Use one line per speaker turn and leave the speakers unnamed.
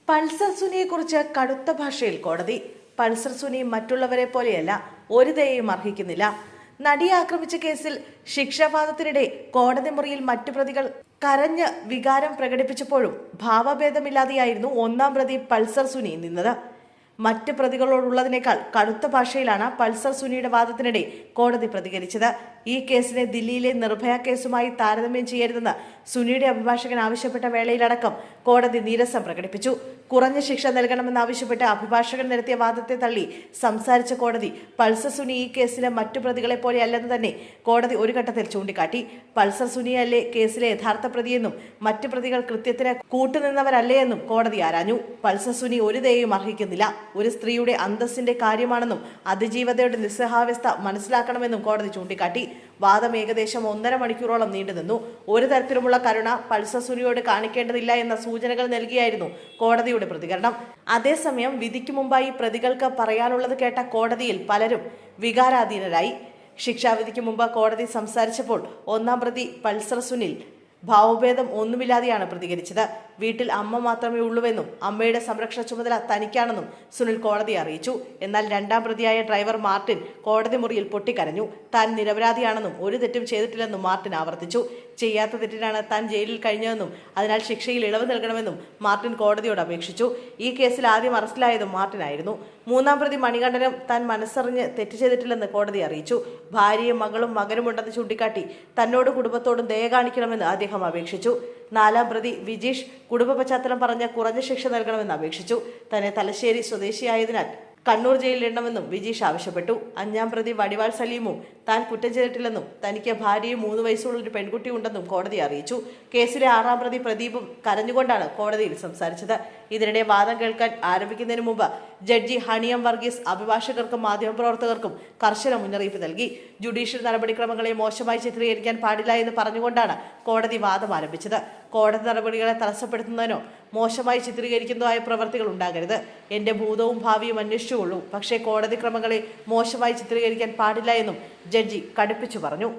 Pulsar സുനിയെക്കുറിച്ച് കടുത്ത ഭാഷയിൽ കോടതി. പൾസർ സുനി മറ്റുള്ളവരെ പോലെയല്ല, ഒരു ദയയും അർഹിക്കുന്നില്ല. നടിയെ ആക്രമിച്ച കേസിൽ ശിക്ഷാവാദത്തിനിടെ കോടതി മുറിയിൽ മറ്റു പ്രതികൾ കരഞ്ഞ് വികാരം പ്രകടിപ്പിച്ചപ്പോഴും ഭാവഭേദമില്ലാതെയായിരുന്നു ഒന്നാം പ്രതി പൾസർ സുനി നിന്നത്. മറ്റ് പ്രതികളോടുള്ളതിനേക്കാൾ കടുത്ത ഭാഷയിലാണ് പൾസർ സുനിയുടെ വാദത്തിനിടെ കോടതി പ്രതികരിച്ചത്. ഈ കേസിനെ ദില്ലിയിലെ നിർഭയ കേസുമായി താരതമ്യം ചെയ്യരുതെന്ന് സുനിയുടെ അഭിഭാഷകൻ ആവശ്യപ്പെട്ട വേളയിലടക്കം കോടതി നീരസം പ്രകടിപ്പിച്ചു. കുറഞ്ഞ ശിക്ഷ നൽകണമെന്നാവശ്യപ്പെട്ട് അഭിഭാഷകൻ നടത്തിയ വാദത്തെ തള്ളി സംസാരിച്ച കോടതി പൾസർ സുനി ഈ കേസിലെ മറ്റു പ്രതികളെ പോലെ അല്ലെന്ന് തന്നെ കോടതി ഒരു ഘട്ടത്തിൽ ചൂണ്ടിക്കാട്ടി. പൾസർ സുനിയല്ലേ കേസിലെ യഥാർത്ഥ പ്രതിയെന്നും മറ്റു പ്രതികൾ കൃത്യത്തിന് കൂട്ടുനിന്നവരല്ലേ എന്നും കോടതി ആരാഞ്ഞു. പൾസർ സുനി ഒരു ദയയും അർഹിക്കുന്നില്ല. ഒരു സ്ത്രീയുടെ അന്തസ്സിന്റെ കാര്യമാണെന്നും അതിജീവതയുടെ നിസ്സഹാവ്യവസ്ഥ മനസ്സിലാക്കണമെന്നും കോടതി ചൂണ്ടിക്കാട്ടി. വാദം ഏകദേശം 1.5 മണിക്കൂറോളം നീണ്ടുനിന്നു. ഒരു തരത്തിലുമുള്ള കരുണ പൾസർ സുനിയോട് കാണിക്കേണ്ടതില്ല എന്ന സൂചനകൾ നൽകിയായിരുന്നു കോടതിയുടെ പ്രതികരണം. അതേസമയം വിധിക്ക് മുമ്പായി പ്രതികൾക്ക് പറയാനുള്ളത് കേട്ട കോടതിയിൽ പലരും വികാരാധീനരായി. ശിക്ഷാവിധിക്ക് മുമ്പ് കോടതി സംസാരിച്ചപ്പോൾ ഒന്നാം പ്രതി പൾസർ സുനിൽ ഭാവഭേദം ഒന്നുമില്ലാതെയാണ് പ്രതികരിച്ചത്. വീട്ടിൽ അമ്മ മാത്രമേ ഉള്ളൂവെന്നും അമ്മയുടെ സംരക്ഷണ ചുമതല തനിക്കാണെന്നും സുനിൽ കോടതിയെ അറിയിച്ചു. എന്നാൽ രണ്ടാം പ്രതിയായ ഡ്രൈവർ മാർട്ടിൻ കോടതി മുറിയിൽ പൊട്ടിക്കരഞ്ഞു. താൻ നിരപരാധിയാണെന്നും ഒരു തെറ്റും ചെയ്തിട്ടില്ലെന്നും മാർട്ടിൻ ആവർത്തിച്ചു. ചെയ്യാത്ത തെറ്റിനാണ് താൻ ജയിലിൽ കഴിഞ്ഞതെന്നും അതിനാൽ ശിക്ഷയിൽ ഇളവ് നൽകണമെന്നും മാർട്ടിൻ കോടതിയോട് അപേക്ഷിച്ചു. ഈ കേസിൽ ആദ്യം അറസ്റ്റിലായതും മാർട്ടിനായിരുന്നു. മൂന്നാം പ്രതി മണികണ്ഠനും താൻ മനസ്സറിഞ്ഞ് തെറ്റ് ചെയ്തിട്ടില്ലെന്ന് കോടതി അറിയിച്ചു. ഭാര്യയും മകളും മകനുമുണ്ടെന്ന് ചൂണ്ടിക്കാട്ടി തന്നോട് കുടുംബത്തോടും ദയ കാണിക്കണമെന്ന് അദ്ദേഹം അപേക്ഷിച്ചു. നാലാം പ്രതി വിജീഷ് കുടുംബ പശ്ചാത്തലം പറഞ്ഞ് കുറഞ്ഞ ശിക്ഷ നൽകണമെന്ന് അപേക്ഷിച്ചു. തന്നെ തലശ്ശേരി സ്വദേശിയായതിനാൽ കണ്ണൂർ ജയിലിലിടണമെന്നും വിജീഷ് ആവശ്യപ്പെട്ടു. അഞ്ചാം പ്രതി വടിവാൾ സലീമും താൻ കുറ്റം ചെയ്തിട്ടില്ലെന്നും തനിക്ക് ഭാര്യയും 3 വയസ്സുള്ള ഒരു പെൺകുട്ടി ഉണ്ടെന്നും കോടതി അറിയിച്ചു. കേസിലെ 6ാം പ്രതി പ്രദീപും കരഞ്ഞുകൊണ്ടാണ് കോടതിയിൽ സംസാരിച്ചത്. ഇതിനിടെ വാദം കേൾക്കാൻ ആരംഭിക്കുന്നതിന് മുമ്പ് ജഡ്ജി ഹണിയം വർഗീസ് അഭിഭാഷകർക്കും മാധ്യമപ്രവർത്തകർക്കും കർശന മുന്നറിയിപ്പ് നൽകി. ജുഡീഷ്യൽ നടപടിക്രമങ്ങളെ മോശമായി ചിത്രീകരിക്കാൻ പാടില്ല എന്ന് പറഞ്ഞുകൊണ്ടാണ് കോടതി വാദം ആരംഭിച്ചത്. കോടതി നടപടികളെ തടസ്സപ്പെടുത്തുന്നതിനോ മോശമായി ചിത്രീകരിക്കുന്നതായ പ്രവർത്തികൾ ഉണ്ടാകരുത്. എന്റെ ഭൂതവും ഭാവിയും അന്വേഷിച്ചുകൊള്ളൂ, പക്ഷേ കോടതി ക്രമങ്ങളെ മോശമായി ചിത്രീകരിക്കാൻ പാടില്ല എന്നും ജഡ്ജി കടുപ്പിച്ചു പറഞ്ഞു.